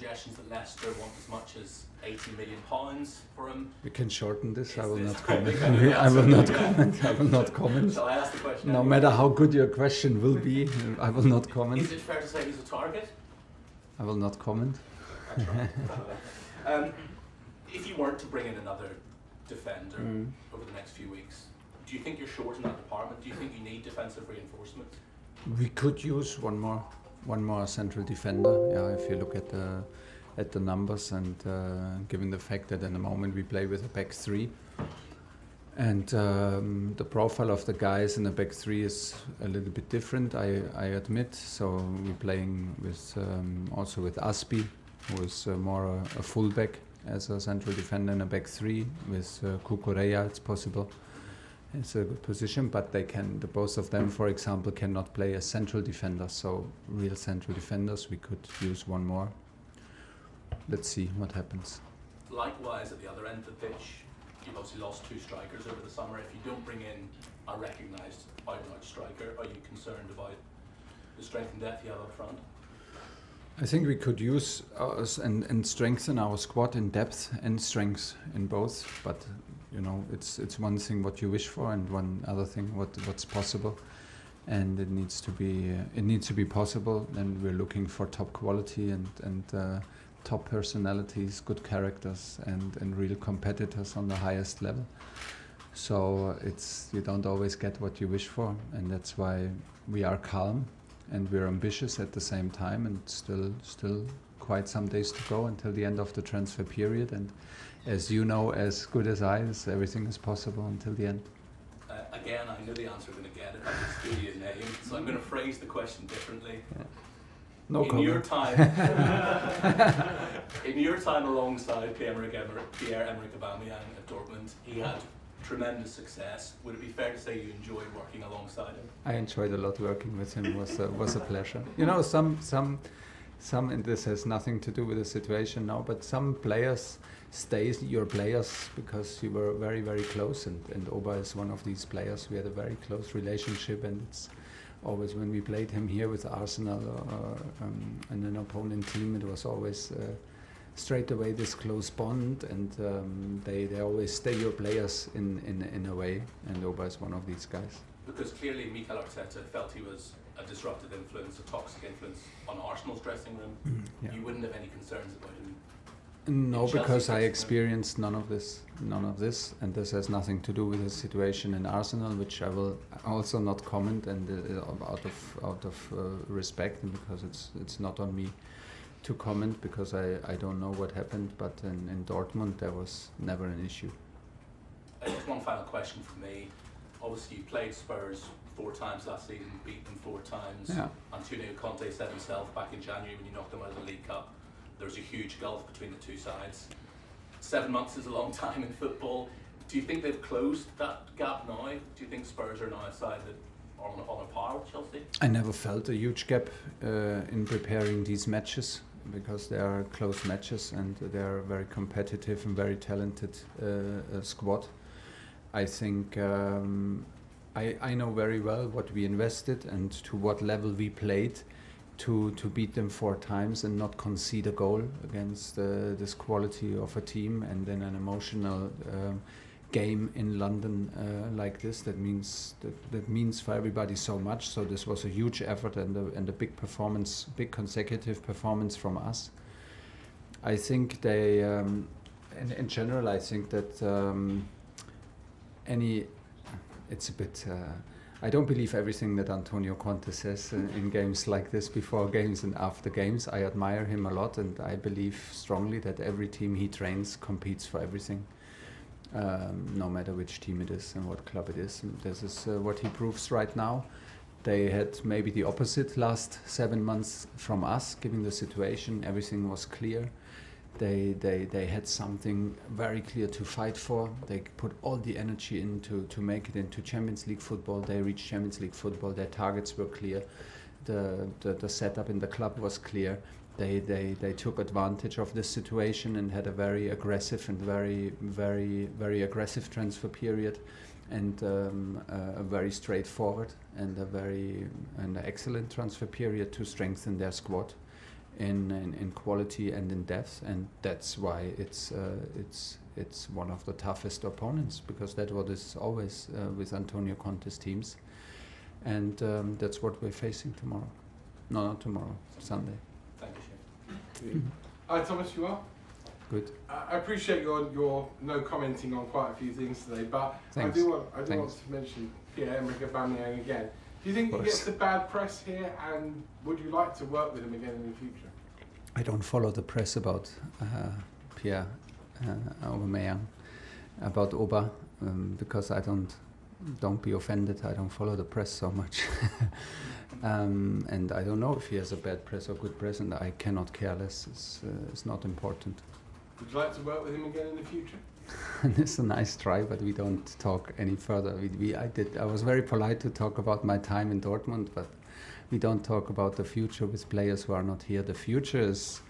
suggestions that Leicester want as much as £80 million for him. We can shorten this. I will not comment. I will not comment. I will not comment. Shall I ask the question? No matter how good your question will be, I will not comment. Is it fair to say he's a target? I will not comment. That's right. If you weren't to bring in another defender over the next few weeks, do you think you're short in that department? Do you think you need defensive reinforcement? We could use one more central defender. Yeah, if you look at the numbers, and given the fact that in the moment we play with a back three, and the profile of the guys in the back three is a little bit different, I admit. So we're playing with also with Aspi, who is more a fullback as a central defender in a back three. With Cucurella, it's possible. It's a good position, but both of them, for example, cannot play as central defenders. So real central defenders, we could use one more. Let's see what happens. Likewise, at the other end of the pitch, you've obviously lost 2 strikers over the summer. If you don't bring in a recognised out-and-out striker, are you concerned about the strength and depth you have up front? I think we could use and strengthen our squad in depth and strength in both, but you know, it's one thing what you wish for, and one other thing what's possible, and it needs to be possible. And we're looking for top quality and top personalities, good characters, and real competitors on the highest level. So you don't always get what you wish for, and that's why we are calm. And we're ambitious at the same time, and still quite some days to go until the end of the transfer period. And as you know, as good as I, everything is possible until the end. Again, I know the answer I'm going to get if I just give you a name, so I'm going to phrase the question differently. Yeah. No comment. In your time alongside Pierre-Emerick Aubameyang at Dortmund, he had tremendous success. Would it be fair to say you enjoyed working alongside him? I enjoyed a lot working with him. Was a pleasure. You know, some, and this has nothing to do with the situation now, but some players stay your players because you were very, very close, and Oba is one of these players. We had a very close relationship, and it's always when we played him here with Arsenal and an opponent team, it was always straight away this close bond, and they always stay your players in a way, and Oba is one of these guys. Because clearly Mikel Arteta felt he was a disruptive influence, a toxic influence on Arsenal's dressing room. Yeah. You wouldn't have any concerns about him? No, because I experienced none of this, and this has nothing to do with the situation in Arsenal, which I will also not comment, and out of respect, and because it's not on me to comment, because I don't know what happened, but in Dortmund there was never an issue. Just one final question from me. Obviously you played Spurs 4 times last season, beat them 4 times. Yeah. Antonio Conte said himself back in January when you knocked them out of the League Cup, there's a huge gulf between the 2 sides. 7 months is a long time in football. Do you think they've closed that gap now? Do you think Spurs are now a side that are on a par with Chelsea? I never felt a huge gap in preparing these matches, because they are close matches and they are very competitive and very talented squad. I think I know very well what we invested and to what level we played to beat them 4 times and not concede a goal against this quality of a team, and then an emotional game in London like this that means for everybody so much. So this was a huge effort and a big performance, big consecutive performance from us. I think they in general, I think that it's a bit I don't believe everything that Antonio Conte says in games like this, before games and after games. I admire him a lot, and I believe strongly that every team he trains competes for everything, no matter which team it is and what club it is. And this is what he proves right now. They had maybe the opposite last 7 months from us, given the situation. Everything was clear. They had something very clear to fight for. They put all the energy to make it into Champions League football. They reached Champions League football. Their targets were clear. The setup in the club was clear. They took advantage of this situation and had a very aggressive and very aggressive transfer period, and a very straightforward and an excellent transfer period to strengthen their squad. in quality and in depth, and that's why it's one of the toughest opponents, because that's what is always with Antonio Conte's teams, and that's what we're facing tomorrow. No, not tomorrow, Sunday. Thank you, Shane. Hi Thomas, you are? Good. I appreciate your no commenting on quite a few things today, but Thanks. I do want to mention Pierre-Emerick Aubameyang again. Do you think he gets the bad press here, and would you like to work with him again in the future? I don't follow the press about Pierre Aubameyang, about Oba, because I don't be offended. I don't follow the press so much, and I don't know if he has a bad press or good press, and I cannot care less. It's not important. Would you like to work with him again in the future? It's a nice try, but we don't talk any further. I was very polite to talk about my time in Dortmund, but we don't talk about the future with players who are not here. The future is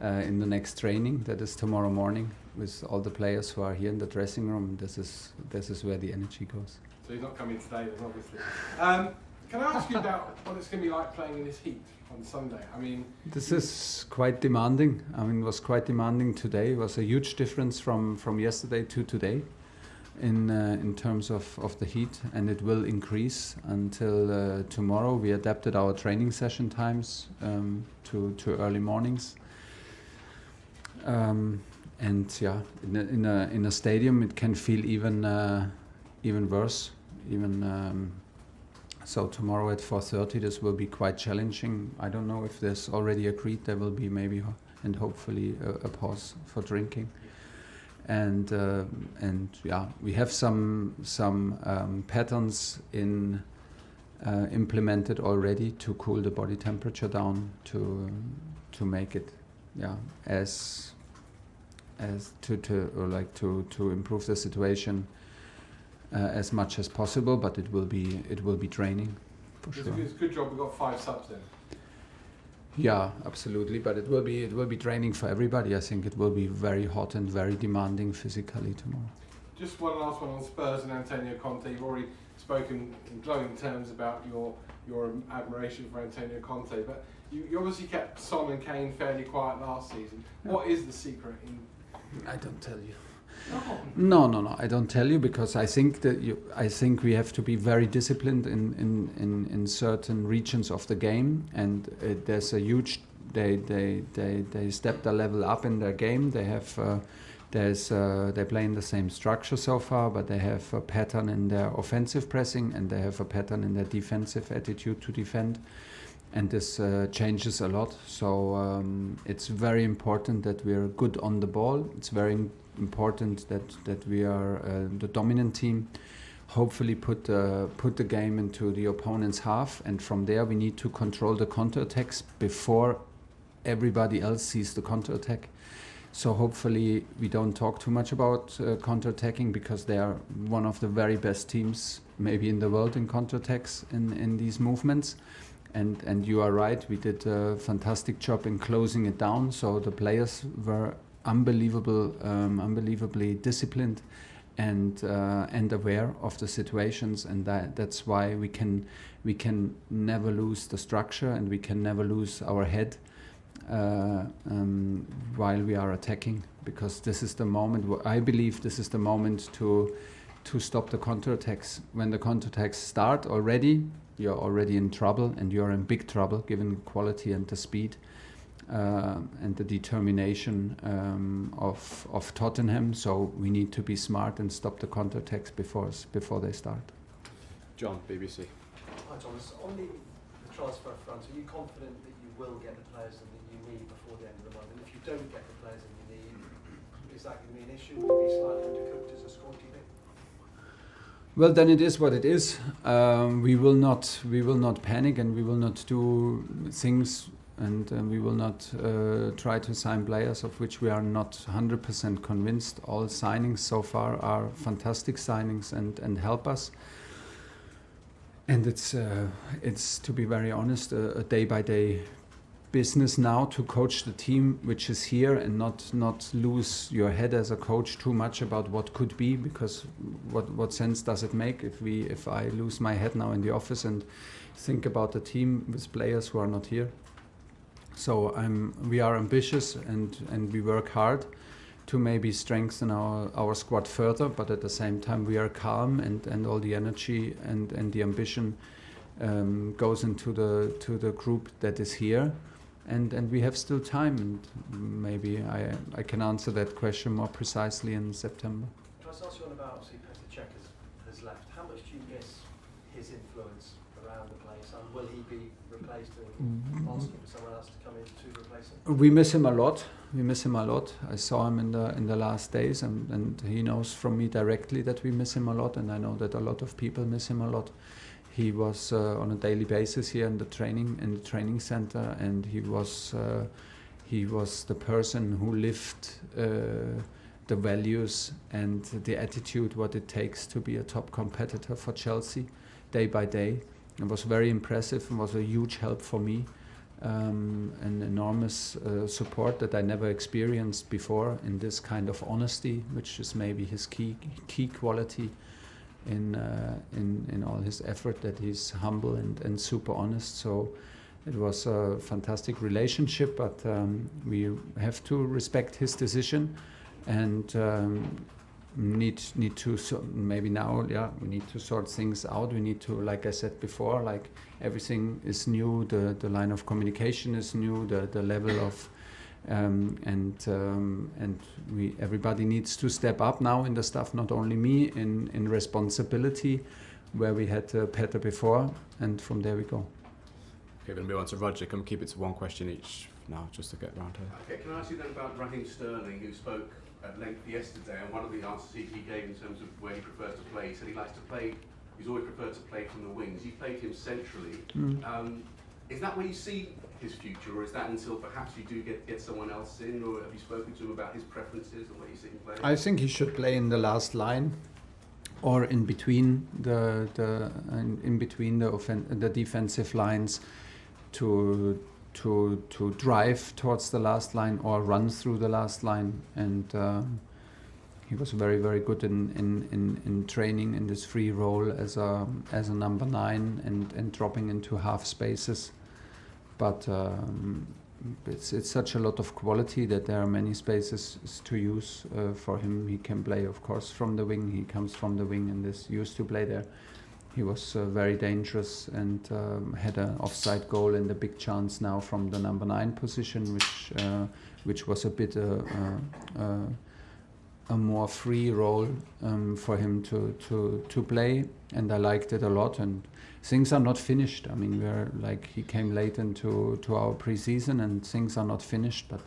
in the next training, that is tomorrow morning, with all the players who are here in the dressing room. This is where the energy goes. So he's not coming today, then, obviously. Can I ask you about what it's going to be like playing in this heat on Sunday? I mean, this is quite demanding. I mean, it was quite demanding today. It was a huge difference from yesterday to today in terms of the heat, and it will increase until tomorrow. We adapted our training session times to early mornings. And yeah, in a stadium it can feel even worse. So tomorrow at 4:30 this will be quite challenging. I don't know if there's already agreed. There will be maybe and hopefully a pause for drinking. And yeah, we have some patterns implemented already to cool the body temperature down to make it to improve the situation as much as possible, but it will be draining for sure. It's a good job we've got 5 subs then. Yeah, absolutely, but it will be draining for everybody. I think it will be very hot and very demanding physically tomorrow. Just one last one on Spurs and Antonio Conte. You've already spoken in glowing terms about your admiration for Antonio Conte, but you obviously kept Son and Kane fairly quiet last season. What is the secret? I don't tell you. No, I don't tell you, because I think we have to be very disciplined in certain regions of the game, and there's a huge. They stepped a level up in their game. They have they play in the same structure so far, but they have a pattern in their offensive pressing, and they have a pattern in their defensive attitude to defend, and this changes a lot. So it's very important that we are good on the ball. It's very important that we are the dominant team. Hopefully put the game into the opponent's half, and from there we need to control the counter-attacks before everybody else sees the counter-attack. So hopefully we don't talk too much about counter-attacking, because they are one of the very best teams maybe in the world in counter-attacks in these movements. And you are right, we did a fantastic job in closing it down. So the players were unbelievably disciplined and aware of the situations, and that's why we can never lose the structure, and we can never lose our head while we are attacking, because this is the moment. I believe this is the moment to stop the counterattacks. When the counterattacks start already, you're already in trouble, and you're in big trouble given the quality and the speed and the determination of Tottenham. So we need to be smart and stop the counterattacks before they start. John, BBC. Hi Thomas, on the transfer front, are you confident that you will get the players that you need before the end of the month? And if you don't get the players that you need, is that going to be an issue? Will you be slightly undercooked as a squad, do you think? Well, then it is what it is. We will not panic, and we will not do things, and we will not try to sign players of which we are not 100% convinced. All signings so far are fantastic signings and help us. And it's to be very honest, a day-by-day business now to coach the team which is here, and not lose your head as a coach too much about what could be, because what sense does it make if I lose my head now in the office and think about the team with players who are not here? So we are ambitious and we work hard to maybe strengthen our squad further, but at the same time we are calm and all the energy and the ambition goes into the group that is here, and we have still time, and maybe I can answer that question more precisely in September. Can I ask you one about, obviously Petr Cech has left. How much do you miss his influence around the place, and will he be replaced and asking for someone else to come in to replace him? We miss him a lot. We miss him a lot. I saw him in the last days, and he knows from me directly that we miss him a lot, and I know that a lot of people miss him a lot. He was on a daily basis here in the training center, and he was the person who lived the values and the attitude, what it takes to be a top competitor for Chelsea, day by day. It was very impressive and was a huge help for me, an enormous support that I never experienced before in this kind of honesty, which is maybe his key quality in all his effort, that he's humble and super honest. So it was a fantastic relationship, but we have to respect his decision and need to maybe now, we need to sort things out. We need to, like I said before, like everything is new, the line of communication is new, the level of everybody needs to step up now in the stuff, not only me, in responsibility, where we had Petr before, and from there we go. Okay, we're going to move on to Roger. Can we keep it to one question each now, just to get round here? Okay, can I ask you then about Raheem Sterling, who spoke at length yesterday, and one of the answers he gave in terms of where he prefers to play, he said he likes to play, he's always preferred to play from the wings. You played him centrally. Is that where you see his future, or is that until perhaps you do get someone else in, or have you spoken to him about his preferences and where you see him playing? I think he should play in the last line, or in between the defensive lines, to drive towards the last line or run through the last line. And he was very, very good in training in this free role as a number 9 and dropping into half spaces. But it's such a lot of quality that there are many spaces to use for him. He can play, of course, from the wing. He comes from the wing and is used to play there. He was very dangerous and had an offside goal and a big chance now from the number 9 position, which was a bit a more free role for him to play, and I liked it a lot. And things are not finished. I mean, he came late into our pre-season, and things are not finished. But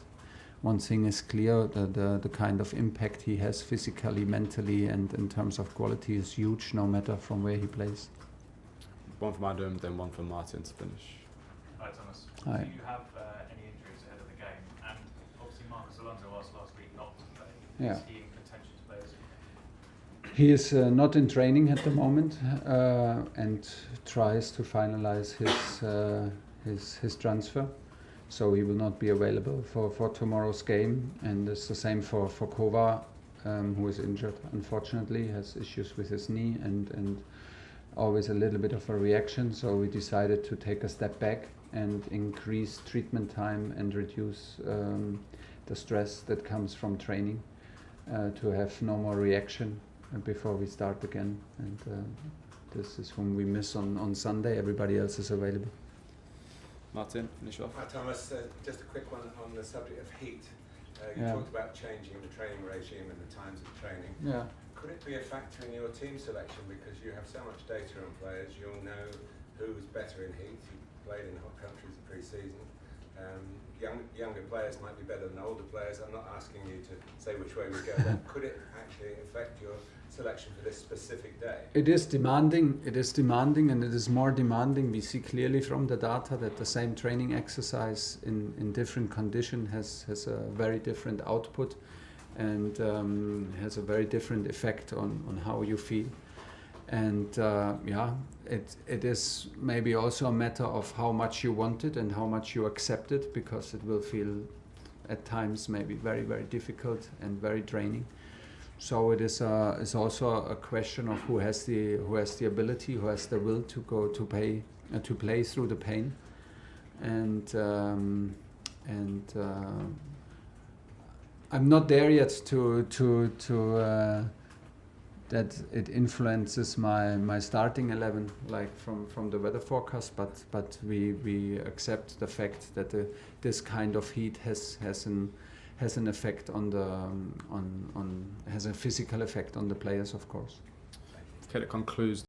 one thing is clear: the kind of impact he has physically, mentally, and in terms of quality is huge, no matter from where he plays. One from Adam, then one from Martin to finish. Hi Thomas. Hi. Do you have any injuries ahead of the game? And obviously Marcus Alonso asked last week not to play. Yeah. Is he in contention to play as well? He is not in training at the moment and tries to finalize his transfer. So he will not be available for tomorrow's game. And it's the same for Kova, who is injured, unfortunately, has issues with his knee and always a little bit of a reaction. So we decided to take a step back and increase treatment time and reduce the stress that comes from training to have no more reaction before we start again. And this is whom we miss on Sunday. Everybody else is available. Martin, finish off. Hi Thomas, just a quick one on the subject of heat. You talked about changing the training regime and the times of training. Yeah. Could it be a factor in your team selection, because you have so much data on players, you'll know who's better in heat? You played in hot countries pre-season. Younger players might be better than older players. I'm not asking you to say which way we go, but could it actually affect your selection for this specific day? It is demanding, and it is more demanding. We see clearly from the data that the same training exercise in different conditions has a very different output and has a very different effect on how you feel. And it is maybe also a matter of how much you want it and how much you accept it, because it will feel at times maybe very, very difficult and very draining. So it is also a question of who has the ability, who has the will to go to play through the pain. And I'm not there yet to that it influences my starting 11 like from the weather forecast, but we accept the fact that this kind of heat has an effect has a physical effect on the players, of course. Okay, that concludes